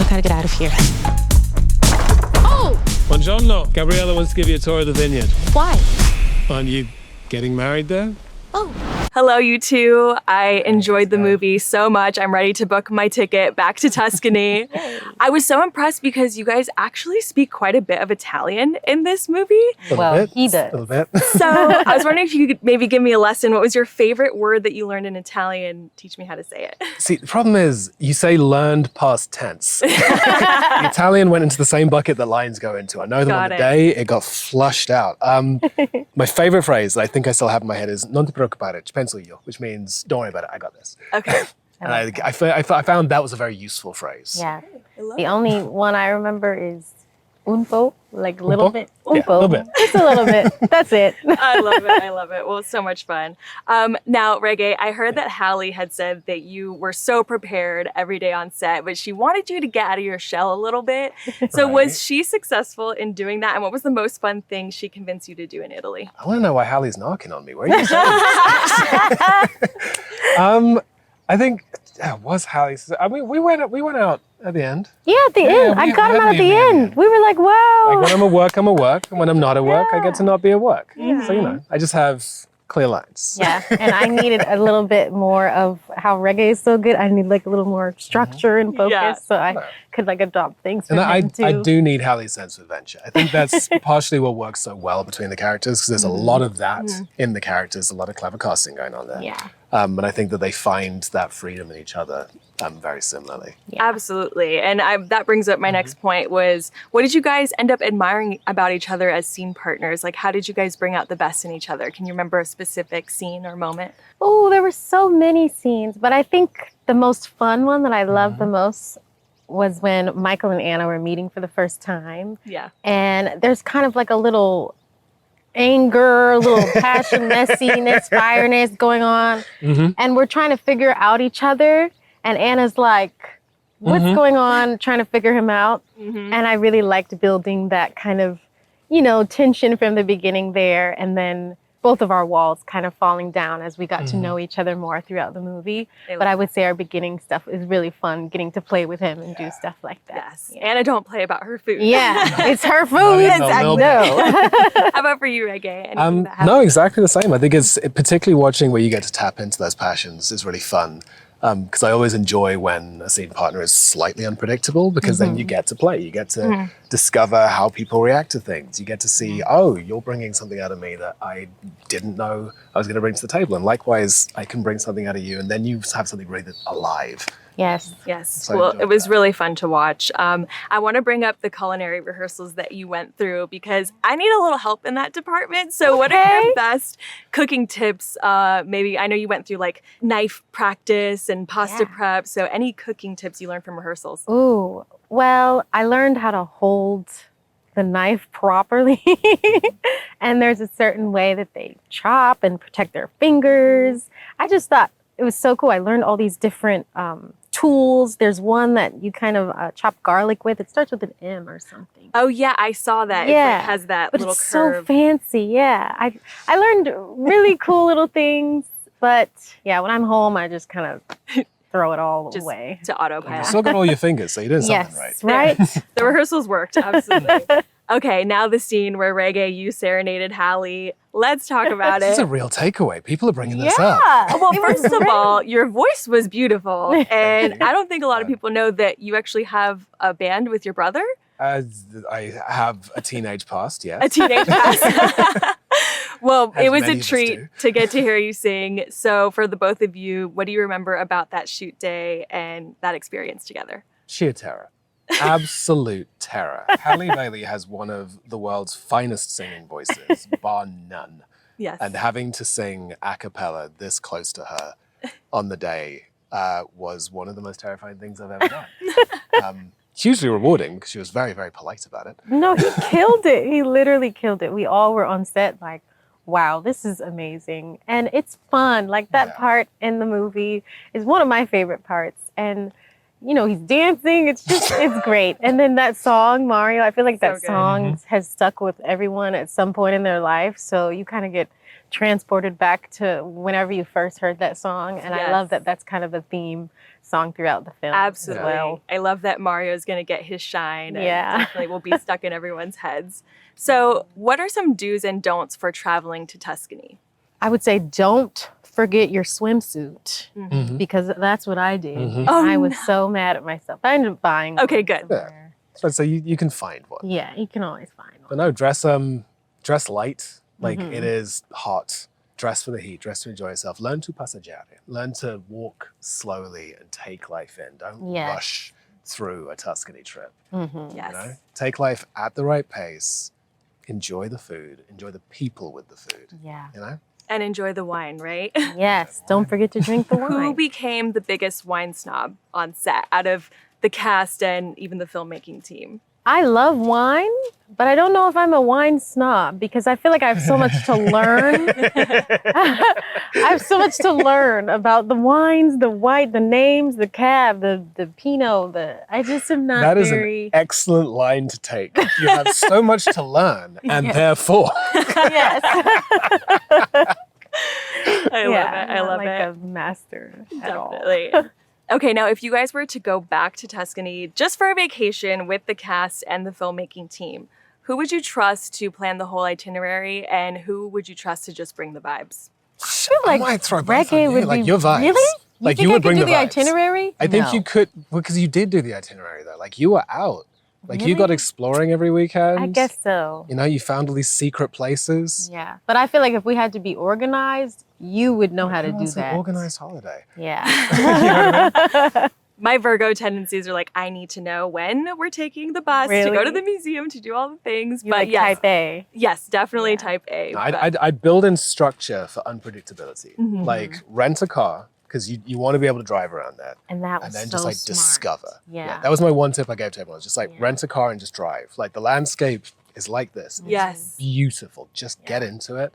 I gotta get out of here. Oh! Buongiorno. Gabriella wants to give you a tour of the vineyard. Why? Aren't you getting married there? Oh. Hello, you two. I enjoyed the movie so much. I'm ready to book my ticket back to Tuscany. I was so impressed because you guys actually speak quite a bit of Italian in this movie. Well, he does. A little bit. So I was wondering if you could maybe give me a lesson. What was your favorite word that you learned in Italian? Teach me how to say it. See, the problem is you say learned past tense. The Italian went into the same bucket that lines go into. I know them on the day, it got flushed out. My favorite phrase that I think I still have in my head is non ti preoccupare, ci penso io, which means don't worry about it, I got this. Okay. And I found that was a very useful phrase. Yeah. The only one I remember is un po', like a little bit. Yeah, a little bit. Just a little bit. That's it. I love it. I love it. Well, it's so much fun. Now, Rege, I heard that Halle had said that you were so prepared every day on set, but she wanted you to get out of your shell a little bit. So was she successful in doing that? And what was the most fun thing she convinced you to do in Italy? I want to know why Halle's knocking on me. Where are you saying? I think was Halle. I mean, we went out at the end. Yeah, at the end. I got him out at the end. We were like, wow. Like when I'm at work, I'm at work. And when I'm not at work, I get to not be at work. So, you know, I just have clear lines. Yeah, and I needed a little bit more of how reggae is so good. I need like a little more structure and focus so I could like adopt things from him too. I do need Halle's sense of adventure. I think that's partially what works so well between the characters because there's a lot of that in the characters, a lot of clever casting going on there. Yeah. And I think that they find that freedom in each other very similarly. Yeah. Absolutely. And that brings up my next point was, what did you guys end up admiring about each other as scene partners? Like, how did you guys bring out the best in each other? Can you remember a specific scene or moment? Oh, there were so many scenes, but I think the most fun one that I loved the most was when Michael and Anna were meeting for the first time. Yeah. And there's kind of like a little anger, a little passion, messiness, fireness going on. And we're trying to figure out each other. And Anna's like, what's going on? Trying to figure him out. And I really liked building that kind of, you know, tension from the beginning there. And then both of our walls kind of falling down as we got to know each other more throughout the movie. But I would say our beginning stuff is really fun, getting to play with him and do stuff like that. Yes. Yeah. Anna, don't play about her food. Yeah, it's her food. How about for you, Rege? No, exactly the same. I think it's particularly watching where you get to tap into those passions is really fun. Because I always enjoy when a scene partner is slightly unpredictable because then you get to play. You get to discover how people react to things. You get to see, oh, you're bringing something out of me that I didn't know I was going to bring to the table. And likewise, I can bring something out of you and then you have something really alive. Yes. So well, it was really fun to watch. I want to bring up the culinary rehearsals that you went through because I need a little help in that department. So what are your best cooking tips? Maybe I know you went through like knife practice and pasta prep. So any cooking tips you learned from rehearsals? Ooh, well, I learned how to hold the knife properly. And there's a certain way that they chop and protect their fingers. I just thought it was so cool. I learned all these different tools. There's one that you kind of chop garlic with. It starts with an M or something. Oh yeah, I saw that. Yeah, it like has that but little it's curve. so fancy. Yeah, I learned really cool little things. But yeah, when I'm home, I just kind of throw it all away. To autopilot. You still got all your fingers, so you did something right. The rehearsals worked, absolutely. Okay, now the scene where Rege, you serenaded Halle. Let's talk about it. This is a real takeaway. People are bringing this up. Well, first of all, your voice was beautiful. And I don't think a lot of people know that you actually have a band with your brother. I have a teenage past, yes. A teenage past. Well, As it was many a of us treat do. to get to hear you sing. So for the both of you, what do you remember about that shoot day and that experience together? Sheer terror. Absolute terror. Halle Bailey has one of the world's finest singing voices, bar none. Yes. And having to sing a cappella this close to her on the day was one of the most terrifying things I've ever done. Hugely rewarding because she was very, very polite about it. No, he killed it. He literally killed it. We all were on set like, wow, this is amazing. And it's fun. Like that part in the movie is one of my favorite parts. And he's dancing. It's great. And then that song, Mario, I feel like that So good. song has stuck with everyone at some point in their life. So you kind of get transported back to whenever you first heard that song. And I love that that's kind of a theme song throughout the film. Absolutely. As well. I love that Mario's going to get his shine and Yeah. definitely will be stuck in everyone's heads. So what are some do's and don'ts for traveling to Tuscany? I would say don't forget your swimsuit Mhm. because that's what I did. Mhm. Oh, I was no. so mad at myself. I ended up buying Okay, one good. somewhere. So you can find one. Yeah, you can always find But one. no, dress light. Like Mhm. it is hot. Dress for the heat. Dress to enjoy yourself. Learn to passeggiare. Learn to walk slowly and take life in. Don't Yes. rush through a Tuscany trip. Mhm. Yes. You know? Take life at the right pace. Enjoy the food. Enjoy the people with the food. Yeah. You know? And enjoy the wine, right? Yes. Don't forget to drink the Who wine. became the biggest wine snob on set out of the cast and even the filmmaking team? I love wine, but I don't know if I'm a wine snob because I feel like I have so much to learn. I have so much to learn about the wines, the white, the names, the cab, the Pinot. I just am not That is very. an excellent line to take. You have so much to learn, and Yeah. therefore, Yes. I love it. I not love like it. a master at all. Definitely. Okay, now if you guys were to go back to Tuscany just for a vacation with the cast and the filmmaking team, who would you trust to plan the whole itinerary and who would you trust to just bring the vibes? I feel like I might throw both Reggae on you, would like be your vibes. Really? Like think you I would could bring do the the vibes. itinerary? I think No. you could, because you did do the itinerary though. Like you were out. Like you got Really? exploring every weekend. I guess so. You know, you found all these secret places. Yeah, but I feel like if we had to be organized, you would know how to Who do wants an that. organized holiday. Yeah. My Virgo tendencies are like, I need to know when we're taking the bus to go to Really? the museum to do all the things. You but like yes, type A. yes, definitely Yeah. type A. No, but- I'd build in structure for unpredictability. Mhm. Like rent a car, because you want to be able to drive around that. And that was And then so just like smart. discover. Yeah. That was my one tip I gave to everyone. Just like Yeah. rent a car and just drive. Like the landscape is like this. It's Yes. beautiful. Just get into it.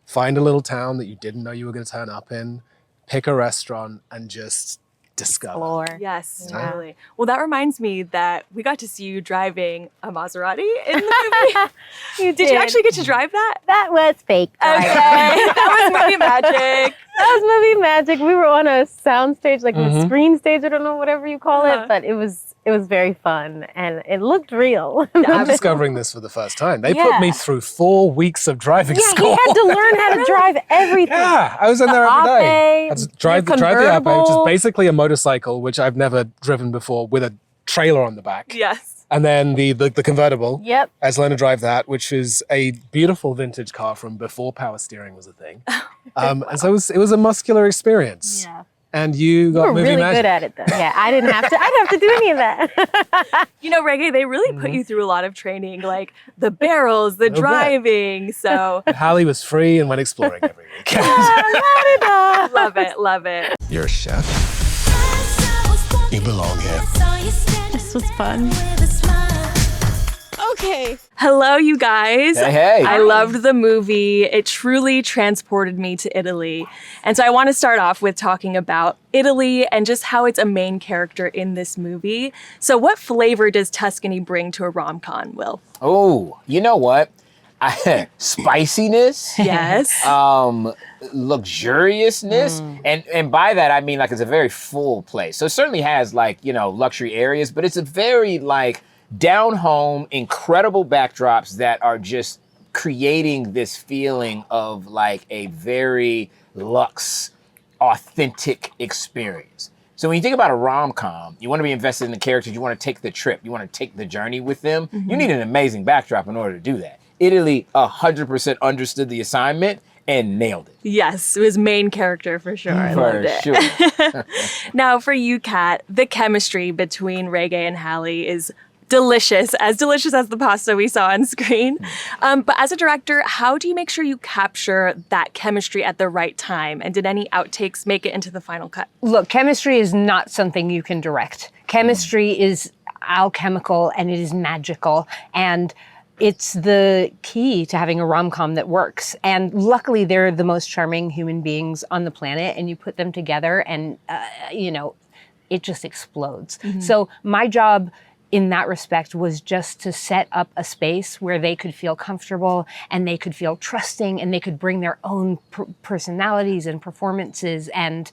Find a little town that you didn't know you were going to turn up in. Pick a restaurant and just discover. Explore. Yes, Yeah. totally. Well, that reminds me that we got to see you driving a Maserati in the movie. Did you actually get to drive that? That was fake. Okay, that was movie magic. That was movie magic. We were on a sound stage, like a screen stage, I don't know, whatever you call Uh-huh. it, but it was very fun and it looked real. I'm discovering this for the first time. They put Yeah. me through 4 weeks of driving Yeah, school. he had to learn how to drive everything. Yeah, I was in there every day. Ape, I'd drive the Ape, which convertible. is basically a motorcycle, which I've never driven before, with a trailer on the back. Yes. And then the convertible. Yep. I was learning to drive that, which is a beautiful vintage car from before power steering was a thing. And so it was a muscular experience. Yeah. And you You got were movie really magic. good at it though. Yeah, I didn't have to. I didn't have to do any of that. You know, Reggae, they really put you through a lot of training, like the barrels, the Little bit. driving. So Halle was free and went exploring every weekend. love it, love it. You're a chef. You belong here. This was fun. Okay. Hello, you guys. Hey, hey. I loved the movie. It truly transported me to Italy. And so I want to start off with talking about Italy and just how it's a main character in this movie. So what flavor does Tuscany bring to a rom-com, Will? Oh, you know what? Spiciness, Yes. luxuriousness, and by that I mean like it's a very full place. So it certainly has like, you know, luxury areas, but it's a very like down home, incredible backdrops that are just creating this feeling of like a very luxe, authentic experience. So when you think about a rom-com, you want to be invested in the characters, you want to take the trip, you want to take the journey with them. You need an amazing backdrop in order to do that. Italy 100% understood the assignment and nailed it. Yes, it was main character for sure. I For loved it. sure. Now, for you, Kat, the chemistry between Regé and Halle is delicious as the pasta we saw on screen. But as a director, how do you make sure you capture that chemistry at the right time? And did any outtakes make it into the final cut? Look, chemistry is not something you can direct. Chemistry is alchemical and it is magical. And it's the key to having a rom-com that works. And luckily, they're the most charming human beings on the planet. And you put them together and, you know, it just explodes. So my job in that respect was just to set up a space where they could feel comfortable and they could feel trusting and they could bring their own personalities and performances and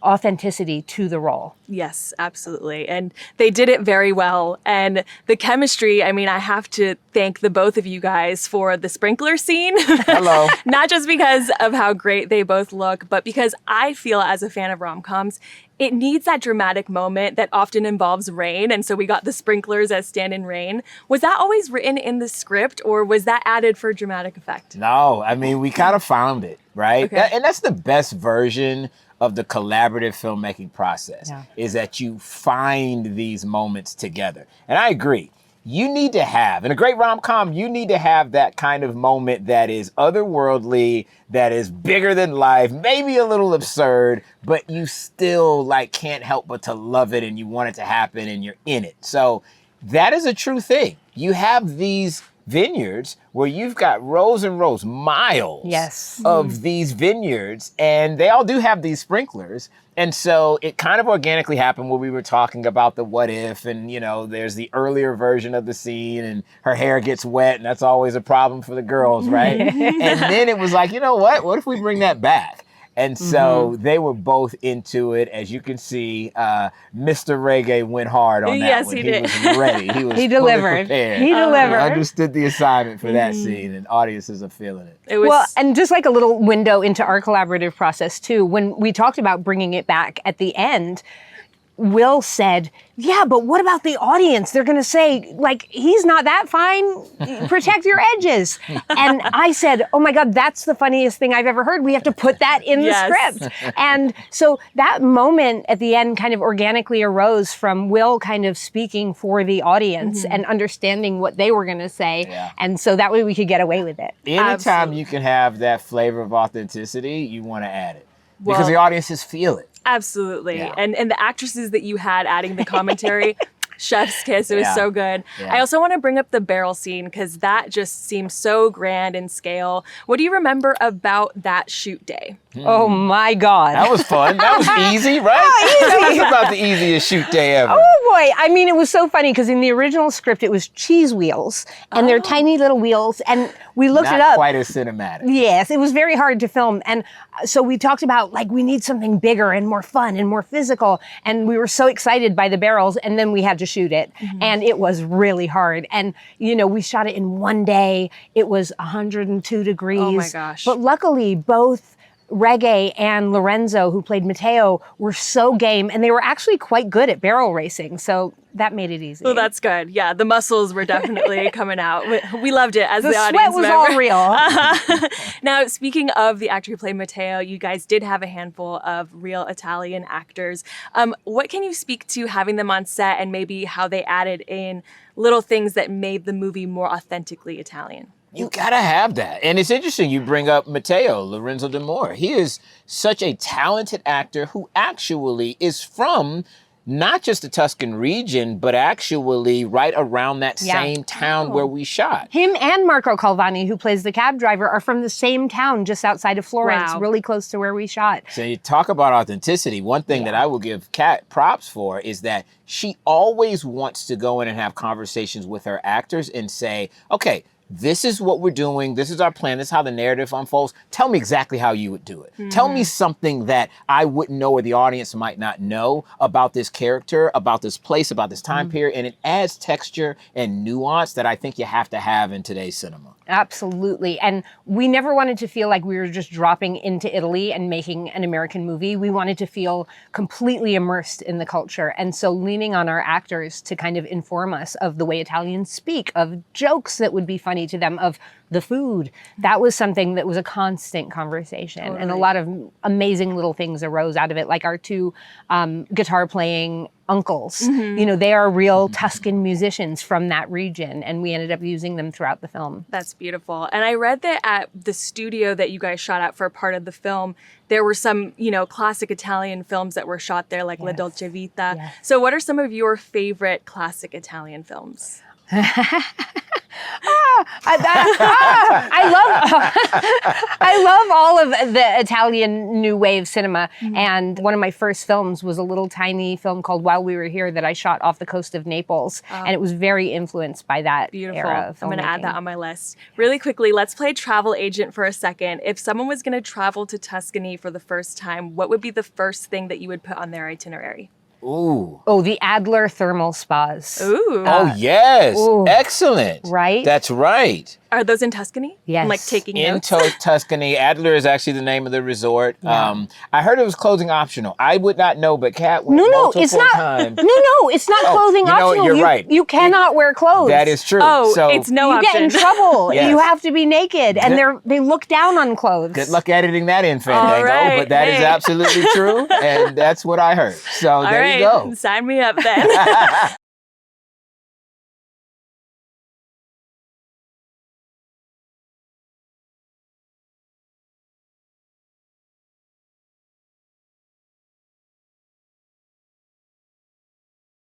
authenticity to the role. Yes, absolutely. And they did it very well. And the chemistry, I mean, I have to thank the both of you guys for the sprinkler scene. Hello. Not just because of how great they both look, but because I feel as a fan of rom-coms, it needs that dramatic moment that often involves rain. And so we got the sprinklers as stand-in rain. Was that always written in the script or was that added for dramatic effect? No, I mean, we kind of found it, right? Okay. And that's the best version of the collaborative filmmaking process, is that you find these moments together. And I agree. You need to have, in a great rom-com, you need to have that kind of moment that is otherworldly, that is bigger than life, maybe a little absurd, but you still like can't help but to love it and you want it to happen and you're in it. So that is a true thing. You have these vineyards where you've got rows and rows, miles of these vineyards, and they all do have these sprinklers. And so it kind of organically happened when we were talking about the what if, and you know, there's the earlier version of the scene and her hair gets wet and that's always a problem for the girls, right? And then it was like, you know what if we bring that back? And so they were both into it. As you can see, Mr. Regé went hard on that Yes, one. he did. Was ready. He was He fully delivered. prepared. He delivered. He understood the assignment for that scene, and audiences are feeling it. It was Well, and just like a little window into our collaborative process too, when we talked about bringing it back at the end, Will said, yeah, but what about the audience? They're going to say, like, he's not that fine. Protect your edges. And I said, oh my God, that's the funniest thing I've ever heard. We have to put that in the script. And so that moment at the end kind of organically arose from Will kind of speaking for the audience and understanding what they were going to say. Yeah. And so that way we could get away with it. Anytime Absolutely. you can have that flavor of authenticity, you want to add it. Because Well- the audiences feel it. Absolutely. Yeah. And the actresses that you had adding the commentary, chef's kiss, it was Yeah. so good. Yeah. I also want to bring up the barrel scene because that just seems so grand in scale. What do you remember about that shoot day? Oh my God. That was fun. That was easy, right? Tell us about the easiest shoot day ever. Oh boy, I mean, it was so funny because in the original script, it was cheese wheels and they're tiny little wheels. And we looked Not it up. quite as cinematic. Yes, it was very hard to film. And so we talked about like, we need something bigger and more fun and more physical. And we were so excited by the barrels and then we had to shoot it. And it was really hard. And, you know, we shot it in one day. It was 102 degrees. Oh my gosh. But luckily, both Rege and Lorenzo, who played Mateo, were so game, and they were actually quite good at barrel racing, so that made it easy. Well, that's good. Yeah, the muscles were definitely coming out. We loved it as the sweat audience was member. all real. Now, speaking of the actor who played Matteo, you guys did have a handful of real Italian actors. What can you speak to having them on set and maybe how they added in little things that made the movie more authentically Italian? You gotta have that. And it's interesting you bring up Matteo, Lorenzo D'Amore. He is such a talented actor who actually is from not just the Tuscan region, but actually right around that same town where we shot. Him and Marco Calvani, who plays the cab driver, are from the same town just outside of Florence, Wow. really close to where we shot. So you talk about authenticity. One thing that I will give Kat props for is that she always wants to go in and have conversations with her actors and say, okay, this is what we're doing. This is our plan. This is how the narrative unfolds. Tell me exactly how you would do it. Tell me something that I wouldn't know or the audience might not know about this character, about this place, about this time period. And it adds texture and nuance that I think you have to have in today's cinema. Absolutely. And we never wanted to feel like we were just dropping into Italy and making an American movie. We wanted to feel completely immersed in the culture. And so leaning on our actors to kind of inform us of the way Italians speak, of jokes that would be funny to them, of the food, that was something that was a constant conversation. And a lot of amazing little things arose out of it, like our two guitar playing uncles. You know, they are real Tuscan musicians from that region, and we ended up using them throughout the film. That's beautiful. And I read that at the studio that you guys shot at for a part of the film, there were some, you know, classic Italian films that were shot there, like La Dolce Vita. Yes. So what are some of your favorite classic Italian films? I love all of the Italian New Wave cinema. And one of my first films was a little tiny film called While We Were Here that I shot off the coast of Naples. And it was very influenced by that Beautiful. era of I'm going to add filmmaking. that on my list. Really quickly, let's play travel agent for a second. If someone was going to travel to Tuscany for the first time, what would be the first thing that you would put on their itinerary? Ooh. Oh, the Adler thermal spas. Ooh. Oh, yes. ooh. Excellent. Right? That's right. Are those in Tuscany? Yes. I'm like taking In notes. Tuscany. Adler is actually the name of the resort. I heard it was clothing optional. I would not know, but Kat went No, multiple it's not. times. No, it's not clothing you know what? optional. You're right. You cannot wear clothes. That is true. Oh, so it's no You option. get in trouble. Yes. You have to be naked, and Good- they look down on clothes. good luck editing that in, Fandango. All right, But that is hey. absolutely true, and that's what I heard. So All there right, you go. sign me up then.